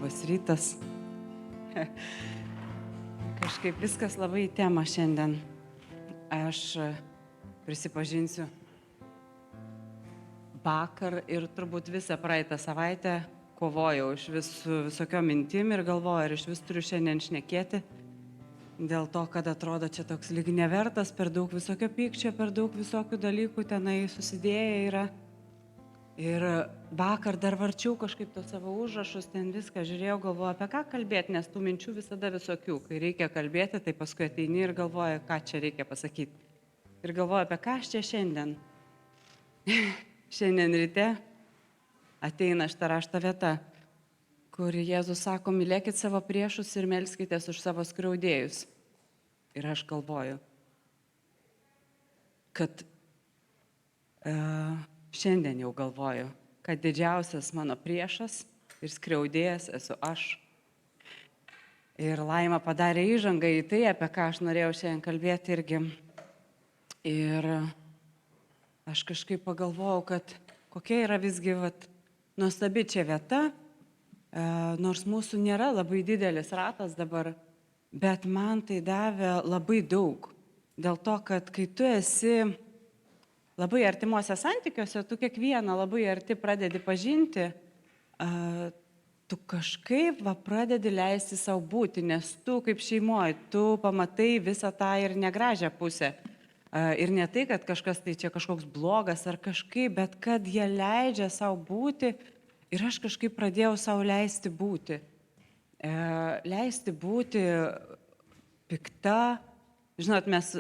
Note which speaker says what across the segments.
Speaker 1: Labas rytas. Kažkaip viskas labai į temą šiandien. Aš prisipažinsiu, vakar ir turbūt visą praeitą savaitę kovojau su visokiom mintim ir galvoju, ar iš vis turiu šiandien šnekėti. Dėl to, kad atrodo čia toks lyg nevertas, per daug visokio pykčio, per daug visokių dalykų tenai susidėję yra. Ir vakar dar varčiau kažkaip tos savo užrašus, ten viską žiūrėjau, galvoju, apie ką kalbėti, nes tų minčių visada visokių. Kai reikia kalbėti, tai paskui ateini ir galvoji, ką čia reikia pasakyti. Ir galvoju, apie ką aš čia šiandien. Šiandien ryte ateina šita rašto vieta, kur Jėzus sako, mylėkit savo priešus ir melskitės už savo skriaudėjus. Ir aš galvoju, kad šiandien jau galvoju, kad didžiausias mano priešas ir skriaudėjas esu aš. Ir Laima padarė įžangą į tai, apie ką aš norėjau šiandien kalbėti irgi. Ir aš kažkaip pagalvojau, kad kokia yra visgi nuostabi čia vieta, nors mūsų nėra labai didelis ratas dabar, bet man tai davė labai daug. Dėl to, kad kai tu esi labai artimuose santykiuose, tu kiekvieną labai arti pradedi pažinti, tu kažkaip pradedi leisti savo būti, nes tu kaip šeimoje, tu pamatai visą tą ir negražią pusę. Ir ne tai, kad kažkas tai čia kažkoks blogas ar kažkaip, bet kad jie leidžia savo būti ir aš kažkaip pradėjau savo leisti būti. Leisti būti pikta. Žinot, mes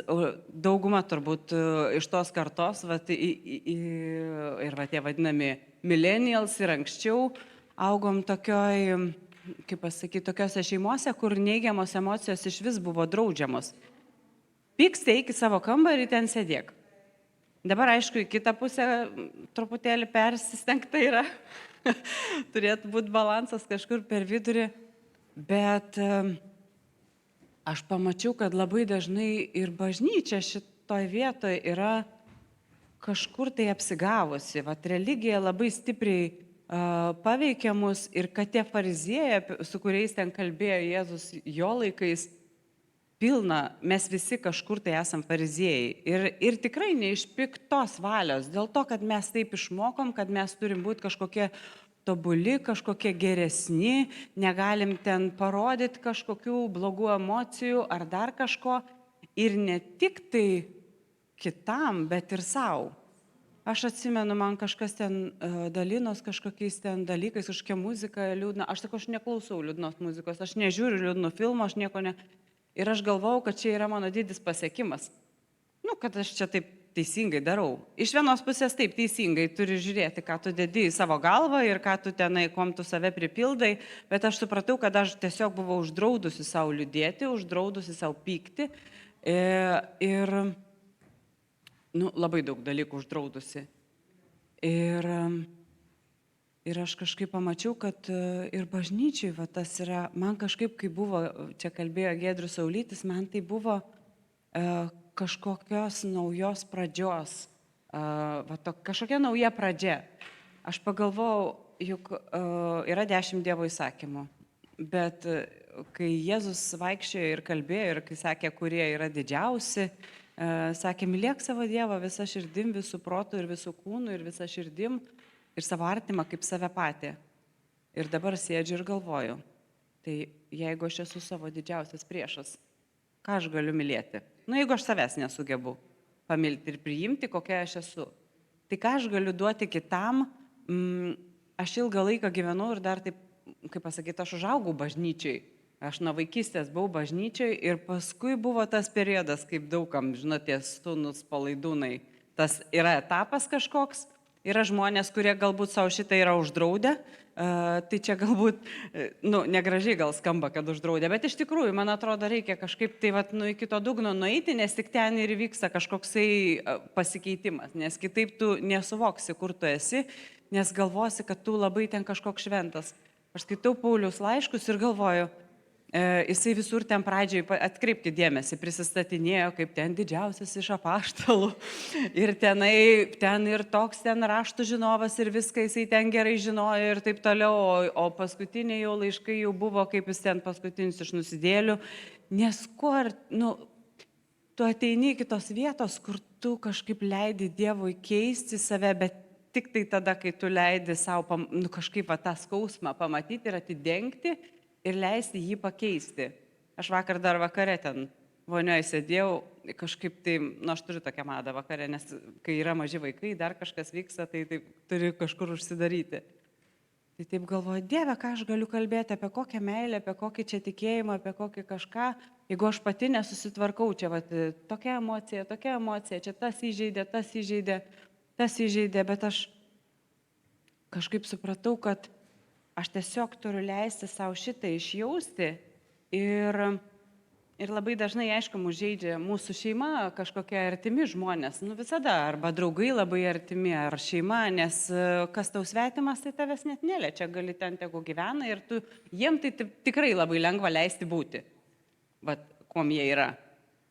Speaker 1: dauguma turbūt iš tos kartos, ir tie vadinami millennials ir anksčiau, augom tokiose šeimose, kur neigiamos emocijos iš vis buvo draudžiamos. Pyksti, eik į savo kambarį, ten sėdėk. Dabar, aišku, į kitą pusę truputėlį persistengta yra. Turėtų būti balansas kažkur per vidurį, bet aš pamačiau, kad labai dažnai ir bažnyčia šitoj vietoje yra kažkur tai apsigavusi. Religija labai stipriai paveikia mus ir kad tie fariziejai, su kuriais ten kalbėjo Jėzus jo laikais, pilna, mes visi kažkur tai esam fariziejai. Ir tikrai ne iš piktos valios, dėl to, kad mes taip išmokom, kad mes turim būti kažkokie tobuli, kažkokie geresni, negalim ten parodyti kažkokių blogų emocijų ar dar kažko. Ir ne tik tai kitam, bet ir savo. Aš atsimenu, man kažkas ten dalinos kažkokiais ten dalykais, kažkokia muzika liūdna. Aš sakau, aš neklausau liūdnos muzikos, aš nežiūriu liūdnų filmų, aš nieko ne. Ir aš galvau, kad čia yra mano didis pasiekimas. Kad aš čia taip teisingai darau. Iš vienos pusės taip teisingai turi žiūrėti, ką tu dedi į savo galvą ir ką tu tenai, kom tu save pripildai, bet aš supratau, kad aš tiesiog buvau uždraudusi savo liūdėti, uždraudusi savo pykti ir labai daug dalykų uždraudusi. Ir aš kažkaip pamačiau, kad ir bažnyčiai tas yra, man kažkaip, kai buvo, čia kalbėjo Giedrius Saulytis, man tai buvo kažkokios naujos pradžios, kažkokia nauja pradžia. Aš pagalvojau, juk yra 10 Dievo įsakymų, bet kai Jėzus vaikščiojo ir kalbėjo ir kai sakė, kurie yra didžiausi, sakė, mylėk savo Dievą visą širdim, visų protų ir visų kūnų ir visą širdim ir savo artimą kaip save patį. Ir dabar sėdžiu ir galvoju, tai jeigu aš esu savo didžiausias priešas, ką aš galiu mylėti? Jeigu aš savęs nesugebu pamilti ir priimti, kokia aš esu, tai ką aš galiu duoti kitam? Aš ilgą laiką gyvenau ir dar taip, kaip pasakyti, aš užaugau bažnyčiai. Aš nuo vaikystės buvau bažnyčiai ir paskui buvo tas periodas, kaip daugam, žinote, sūnūs palaidūnai. Tas yra etapas kažkoks. Yra žmonės, kurie galbūt savo šitą yra uždraudę, tai čia galbūt, negražiai gal skamba, kad uždraudė, bet iš tikrųjų, man atrodo, reikia kažkaip tai iki to dugno nueiti, nes tik ten ir vyksta kažkoksai pasikeitimas, nes kitaip tu nesuvoksi, kur tu esi, nes galvosi, kad tu labai ten kažkoks šventas. Aš skaitau Pauliaus laiškus ir galvoju, Jisai visur ten pradžioj, atkreipti dėmesį, prisistatinėjo kaip ten didžiausias iš apaštalų. Ir ten ir toks ten raštų žinovas ir viską jisai ten gerai žinojo ir taip toliau. O paskutiniai jau laiškai jau buvo, kaip jis ten paskutinis iš nusidėlių. Nes tu ateini iki tos vietos, kur tu kažkaip leidi Dievui keisti save, bet tik tai tada, kai tu leidi savo kažkaip tą skausmą pamatyti ir atidengti ir leisti jį pakeisti. Aš vakar dar vakare ten vonioje sėdėjau, kažkaip tai, aš turiu tokią madą vakare, nes kai yra maži vaikai, dar kažkas vyksta, tai taip turi kažkur užsidaryti. Tai taip galvoju, Dieve, ką aš galiu kalbėti, apie kokią meilę, apie kokį čia tikėjimą, apie kokį kažką, jeigu aš pati nesusitvarkau, čia tokia emocija, čia tas įžeidė, bet aš kažkaip supratau, kad aš tiesiog turiu leisti savo šitą išjausti ir labai dažnai, aišku, mus žeidžia mūsų šeima, kažkokie artimi žmonės, visada, arba draugai labai artimi, ar šeima, nes kas tau svetimas, tai tavęs net neliečia, gali ten tegu gyvena ir jiem tai tikrai labai lengva leisti būti, kuom jie yra.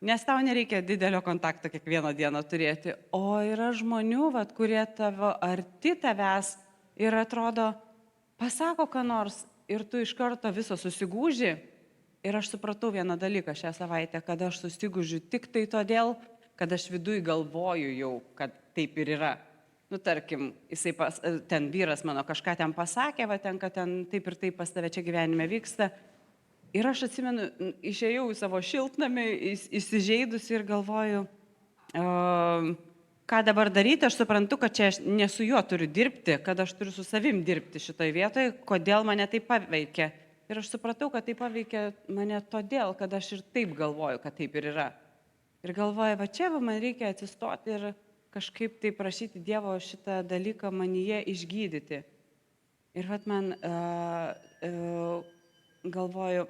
Speaker 1: Nes tau nereikia didelio kontakto kiekvieną dieną turėti, o yra žmonių, kurie tavo arti tavęs ir atrodo, pasako ką nors ir tu iš karto viso susigūži. Ir aš supratau vieną dalyką šią savaitę, kad aš susigūžiu tik tai todėl, kad aš viduj galvoju jau, kad taip ir yra. Tarkim, ten vyras mano kažką ten pasakė, kad ten taip ir taip pas tave čia gyvenime vyksta. Ir aš atsimenu, išėjau į savo šiltnamį, įsižeidusi ir galvoju, ką dabar daryti, aš suprantu, kad čia aš ne su juo turiu dirbti, kad aš turiu su savim dirbti šitoje vietoje, kodėl mane tai paveikia. Ir aš supratau, kad tai paveikia mane todėl, kad aš ir taip galvoju, kad taip ir yra. Ir galvoju, čia man reikia atsistoti ir kažkaip tai prašyti Dievo šitą dalyką manyje išgydyti. Ir man galvoju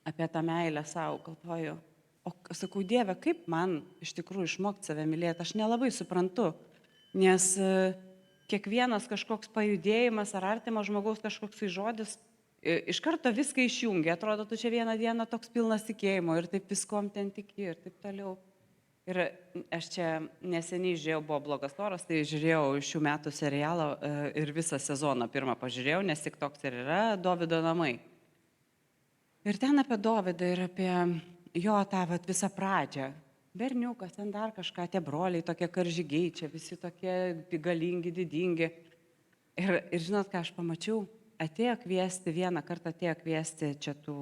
Speaker 1: apie tą meilę savo, galvoju, sakau, Dieve, kaip man iš tikrųjų išmokti save mylėti, aš nelabai suprantu, nes kiekvienas kažkoks pajudėjimas ar artimas žmogaus kažkoks žodis iš karto viską išjungia, atrodo, tu čia vieną dieną toks pilnas tikėjimo ir taip viskom ten tiki ir taip toliau. Ir aš čia neseniai žiūrėjau, buvo blogas oras, tai žiūrėjau šių metų serialą ir visą sezoną pirmą pažiūrėjau, nes tik toks ir yra Dovydo namai. Ir ten apie Dovydą ir apie jo tą visą pradžią. Berniukas, ten dar kažką, tie broliai tokie karžygiai, čia visi tokie galingi, didingi. Ir žinot, ką aš pamačiau? Vieną kartą atėjo kviesti čia tų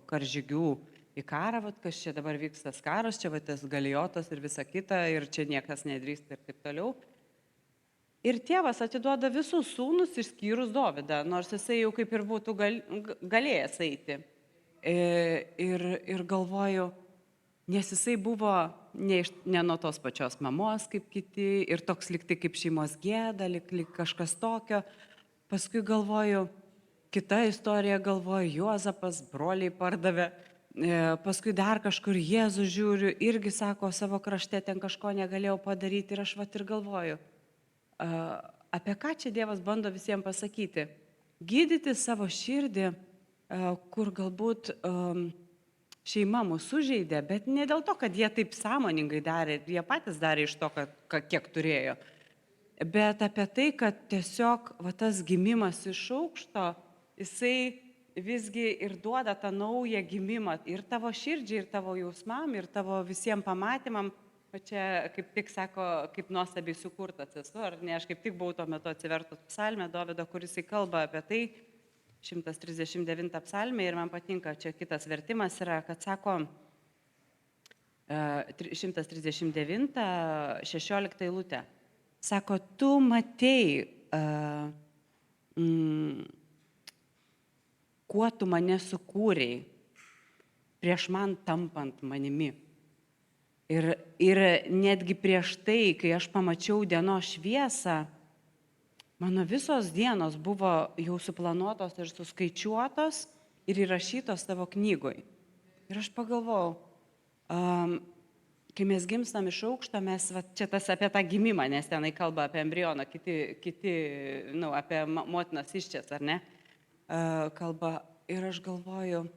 Speaker 1: karžygių į karą, kas čia dabar vyksta karas, čia tas Galijotas ir visa kita, ir čia niekas nedrįsta ir taip toliau. Ir tėvas atiduoda visus sūnus išskyrus Dovydą, nors jisai jau kaip ir būtų galėjęs eiti. Ir galvoju, nes jisai buvo ne nuo tos pačios mamos kaip kiti ir toks likti kaip šeimos gėda, lik kažkas tokio. Paskui galvoju, kita istorija, galvoju, Juozapas, broliai pardavė, paskui dar kažkur Jėzus žiūriu, irgi sako, savo krašte ten kažko negalėjau padaryti ir aš ir galvoju, apie ką čia Dievas bando visiems pasakyti. Gydyti savo širdį, kur galbūt šeima mūsų sužeidė, bet ne dėl to, kad jie taip sąmoningai darė, jie patys darė iš to, kiek turėjo. Bet apie tai, kad tiesiog tas gimimas iš aukšto, jisai visgi ir duoda tą naują gimimą ir tavo širdžiai, ir tavo jausmam, ir tavo visiems pamatymam. O čia kaip tik sako, kaip nuostabiai sukurtas esu, ar ne, aš kaip tik buvau tuo metu atsivertus psalmę Dovydo, kuris kalba apie tai, 139 psalmė, ir man patinka, čia kitas vertimas yra, kad sako, 139, 16 eilutė. Sako, tu matei, kuo tu mane sukūrei prieš man tampant manimi. Ir netgi prieš tai, kai aš pamačiau dienos šviesą, mano visos dienos buvo jau suplanuotos ir suskaičiuotos ir įrašytos tavo knygoj. Ir aš pagalvojau, kai mes gimstam iš aukšto, mes, čia tas apie tą gimimą, nes tenai kalba apie embrioną, kiti apie motinas iščias, ar ne, kalba. ir aš galvoju,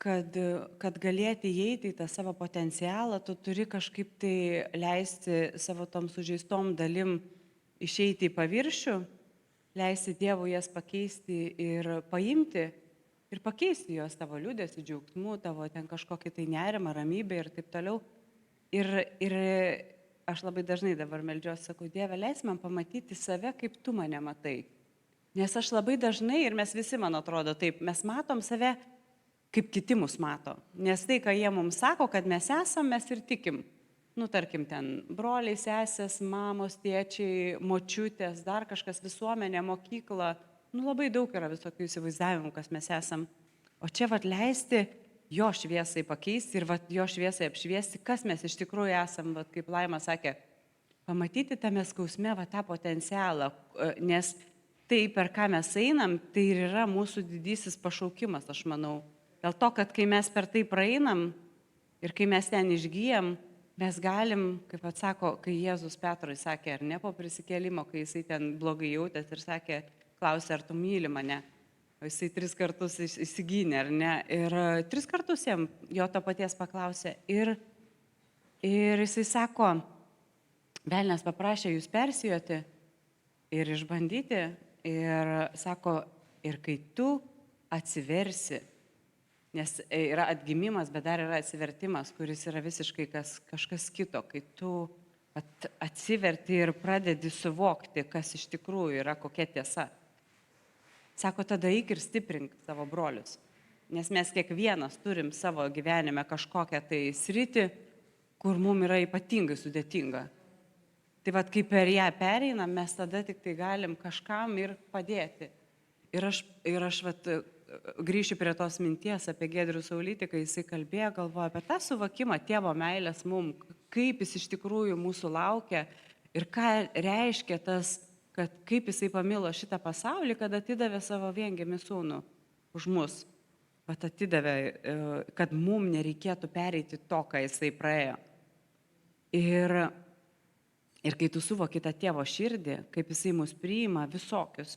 Speaker 1: kad galėti įeiti į tą savo potencialą, tu turi kažkaip tai leisti savo tom sužeistom dalim išeiti į paviršių, leisti Dievui jas pakeisti ir paimti ir pakeisti juos tavo liūdėsi, džiaugsmu, tavo ten kažkokį tai nerimą, ramybę ir taip toliau. Ir aš labai dažnai dabar meldžiuosi, sakau, Dieve, leis man pamatyti save, kaip tu mane matai. Nes aš labai dažnai, ir mes visi, man atrodo, taip, mes matom save, kaip kiti mus mato. Nes tai, ką jie mums sako, kad mes esam, mes ir tikim. Nu, tarkim, ten broliai, sesės, mamos, tėčiai, močiutės, dar kažkas, visuomenė, mokykla. Nu, labai daug yra visokių įsivaizdavimų, kas mes esam. O čia vat leisti jo šviesai pakeisti ir vat jo šviesai apšviesti, kas mes iš tikrųjų esam, vat kaip Laima sakė, pamatyti tame skausme vat tą potencialą, nes tai, per ką mes einam, tai ir yra mūsų didysis pašaukimas, aš manau. Dėl to, kad kai mes per tai praeinam ir kai mes ten išgyjam, mes galim, kaip atsako, kai Jėzus Petrui sakė, ar ne po prisikėlimo, kai jisai ten blogai jautės ir sakė, klausė, ar tu myli mane. O jisai 3 kartus įsigynė, ar ne? Ir 3 kartus jam jo to paties paklausė. Ir jisai sako, velnias paprašė jūs persijoti ir išbandyti. Ir sako, ir kai tu atsiversi, nes yra atgimimas, bet dar yra atsivertimas, kuris yra visiškai kažkas kito, kai tu atsiverti ir pradedi suvokti, kas iš tikrųjų yra, kokia tiesa. Sako, tada eik ir stiprink savo brolius, nes mes kiekvienas turim savo gyvenime kažkokią tai sritį, kur mums yra ypatingai sudėtinga. Tai vat, kai per ją pereinam, mes tada tik tai galim kažkam ir padėti. Ir aš vat, grįšiu prie tos minties apie Giedrių Saulytį, kai jisai kalbėjo, galvoja apie tą suvokimą tėvo meilės mums, kaip jis iš tikrųjų mūsų laukia ir ką reiškia tas, kad kaip jisai pamilo šitą pasaulį, kad atidavė savo viengimį sūnų už mus. Vat atidavė, kad mums nereikėtų pereiti to, ką jisai praėjo. Ir kai tu suvoki tą tėvo širdį, kaip jisai mus priima visokius.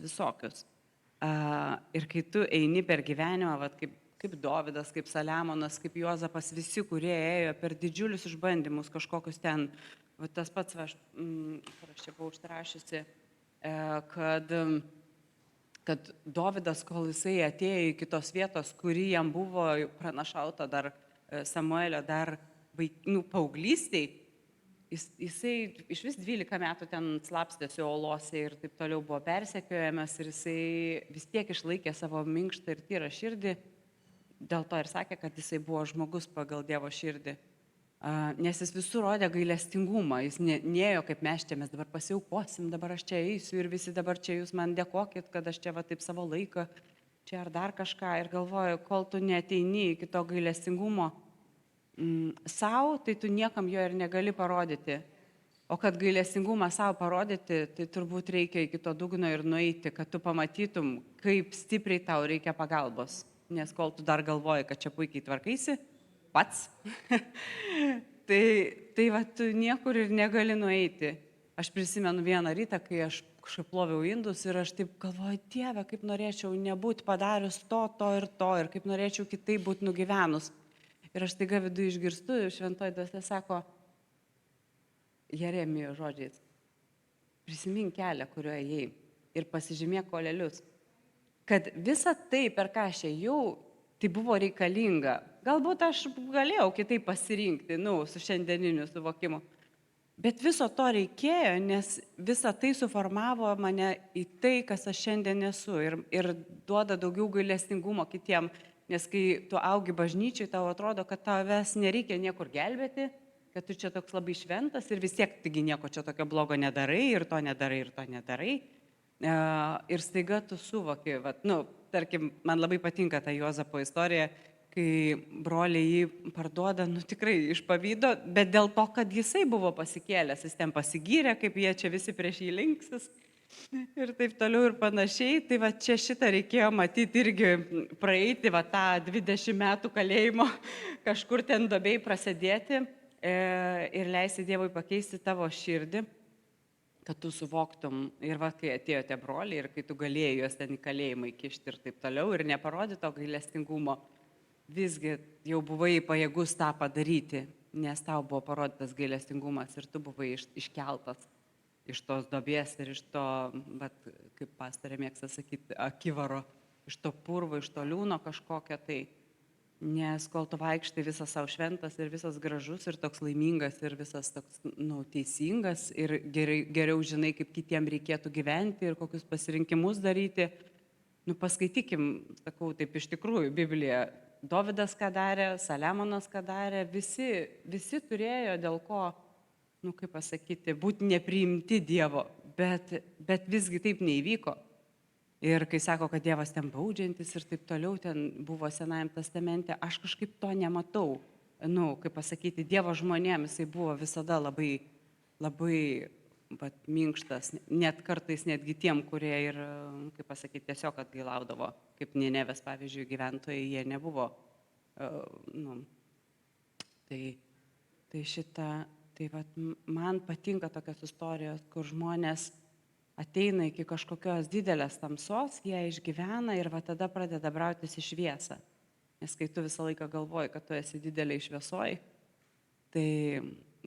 Speaker 1: Ir kai tu eini per gyvenimą, vat, kaip Dovydas, kaip Saliamonas, kaip Juozapas, visi, kurie ėjo per didžiulius išbandymus, kažkokius ten, vat, tas pats, aš čia buvau užtrašiusi, kad Dovydas, kol jisai atėjo į kitos vietos, kuri jam buvo pranašauta dar Samuelio, dar paauglystėj, jisai iš vis 12 metų ten slapstėsi olose ir taip toliau buvo persekiojamas ir jisai vis tiek išlaikė savo minkštą ir tyrą širdį, dėl to ir sakė, kad jisai buvo žmogus pagal Dievo širdį. Nes jis visur rodė gailestingumą, jis nėjo kaip mes čia, mes dabar pasiaukosim, dabar aš čia eisiu ir visi dabar čia jūs man dėkokit, kad aš čia va taip savo laiką, čia ar dar kažką ir galvoju, kol tu neateini iki to gailestingumo savo, tai tu niekam jo ir negali parodyti. O kad gailestingumą savo parodyti, tai turbūt reikia iki to dugno ir nueiti, kad tu pamatytum, kaip stipriai tau reikia pagalbos. Nes kol tu dar galvoji, kad čia puikiai tvarkaisi, pats, tai va, tu niekur ir negali nueiti. Aš prisimenu vieną rytą, kai aš kažkaip ploviau indus ir aš taip galvoju, Dieve, kaip norėčiau nebūti padarius to ir kaip norėčiau kitaip būti nugyvenus. Ir aš taiga viduje išgirstu, šventoji dvasia sako, Jeremijo žodžiais, prisimink kelią, kuriuo ėjai ir pasižymėk kolelius, kad visa tai, per ką aš ėjau, tai buvo reikalinga. Galbūt aš galėjau kitaip pasirinkti, su šiandieniniu suvokimu. Bet viso to reikėjo, nes visa tai suformavo mane į tai, kas aš šiandien esu ir duoda daugiau gailestingumo kitiem. Nes kai tu augi bažnyčiai, tau atrodo, kad tavęs nereikia niekur gelbėti, kad tu čia toks labai šventas ir vis tiek taigi nieko čia tokio blogo nedarai ir to nedarai. Ir staiga tu suvoki, tarkim, man labai patinka ta Juozapo istorija, kai broliai jį parduoda, tikrai iš pavydo, bet dėl to, kad jisai buvo pasikėlęs, jis ten pasigyrė, kaip jie čia visi prieš jį linksis ir taip toliau ir panašiai. Tai va čia šitą reikėjo matyti irgi praeiti, va tą 20 metų kalėjimo kažkur ten duobėj prasidėti ir leisti Dievui pakeisti tavo širdį, kad tu suvoktum ir va, kai atėjo tie broliai ir kai tu galėjai juos ten į kalėjimą įkišti ir taip toliau ir neparodyti to gailestingumo, visgi jau buvai pajėgus tą padaryti, nes tau buvo parodytas gailestingumas ir tu buvai iškeltas iš tos duobės ir iš to, bet, kaip pastorė mėgsta sakyti, akivaro, iš to purvo, iš to liūno kažkokio tai. Nes kol tu vaikštai visas savo šventas ir visas gražus ir toks laimingas ir visas toks teisingas ir geriau žinai, kaip kitiem reikėtų gyventi ir kokius pasirinkimus daryti. Paskaitykim, sakau, taip iš tikrųjų, Biblija, Dovydas ką darė, Saliamonas ką darė, visi turėjo dėl ko, kaip pasakyti, būti nepriimti Dievo, bet visgi taip neįvyko. Ir kai sako, kad Dievas ten baudžiantis ir taip toliau, ten buvo Senajam testamente, aš kažkaip to nematau. Kaip pasakyti, Dievo žmonėms jisai buvo visada labai, labai minkštas, net kartais netgi tiem, kurie ir, kaip pasakyti, tiesiog atgailaudavo, kaip Ninevės, pavyzdžiui, gyventojai, jie nebuvo. Man patinka tokios istorijos, kur žmonės ateina iki kažkokios didelės tamsos, jie išgyvena ir tada pradeda brautis į šviesą. Nes kai tu visą laiką galvoji, kad tu esi didelė šviesoj, tai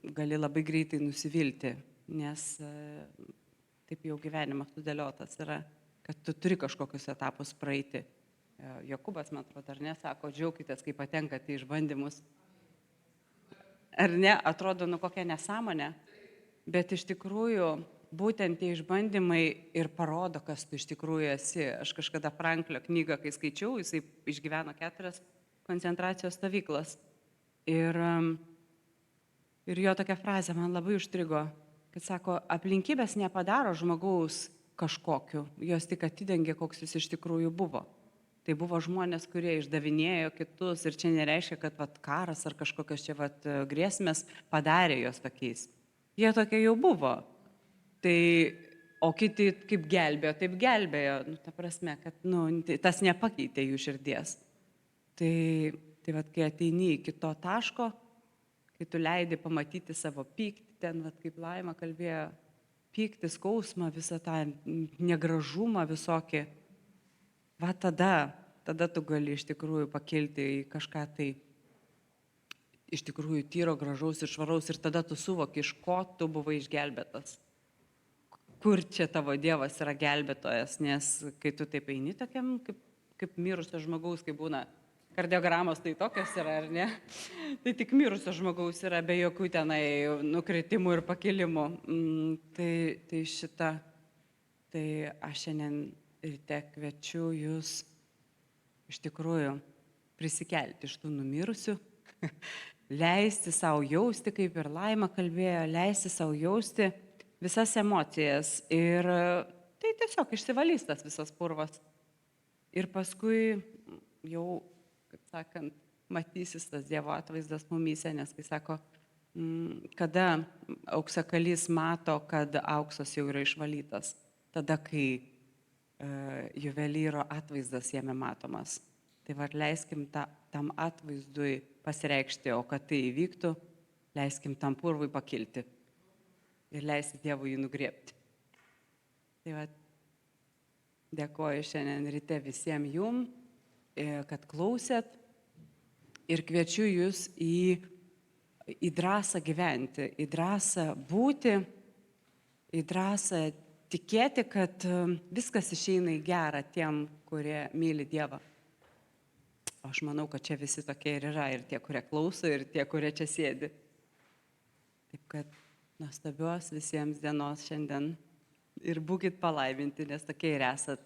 Speaker 1: gali labai greitai nusivilti, nes taip jau gyvenimas sudėliotas yra, kad tu turi kažkokius etapus praeiti. Jokūbas, man atrodo, ar ne, sako, džiaukitės, kai patenkate į išbandymus. Ar ne, atrodo, kokia nesąmonė, bet iš tikrųjų būtent tie išbandymai ir parodo, kas tu iš tikrųjų esi. Aš kažkada Franklio knygą, kai skaičiau, jisai išgyveno 4 koncentracijos stovyklas. Ir jo tokia frazė man labai užstrigo, kad sako, aplinkybės nepadaro žmogaus kažkokiu, jos tik atidengia, koks jis iš tikrųjų buvo. Tai buvo žmonės, kurie išdavinėjo kitus ir čia nereiškia, kad karas ar kažkokios čia grėsmės padarė jos tokiais. Jie tokie jau buvo. O kiti kaip gelbėjo, taip gelbėjo. Ta prasme, kad tas nepakeitė jų širdies. Tai kai ateini iki to taško, kai tu leidi pamatyti savo pyktį, ten, kaip Laima kalbėjo, pyktį, skausmą, visą tą negražumą visokį, tada tu gali iš tikrųjų pakilti į kažką tai iš tikrųjų tyro, gražaus ir švaraus ir tada tu suvoki, iš ko tu buvai išgelbėtas. Kur čia tavo Dievas yra gelbėtojas, nes kai tu taip eini tokiam, kaip mirusio žmogaus, kai būna kardiogramos, tai tokios yra, ar ne? Tai tik mirusio žmogaus yra be jokių tenai nukritimų ir pakilimų. Tai aš šiandien ryte kviečiu jūs iš tikrųjų prisikelti iš tų numirusių, leisti savo jausti, kaip ir Laima kalbėjo, leisti savo jausti visas emocijas ir tai tiesiog išsivalys tas visas purvas. Ir paskui jau, kaip sakant, matysis tas Dievo atvaizdas mumyse, nes kai sako, kada auksakalys mato, kad auksas jau yra išvalytas, tada kai juvelyro atvaizdas jame matomas. Tai leiskim tam atvaizdui pasireikšti, o kad tai įvyktų, leiskim tam purvui pakilti ir leisti Dievui jį nugriebti. Tai dėkoju šiandien ryte visiems jum, kad klausėt ir kviečiu jūs į drąsą gyventi, į drąsą būti, į drąsą tikėti, kad viskas išeina į gerą tiem, kurie myli Dievą. Aš manau, kad čia visi tokie ir yra, ir tie, kurie klauso, ir tie, kurie čia sėdi. Taip kad nuostabios visiems dienos šiandien ir būkit palaiminti, nes tokie ir esat.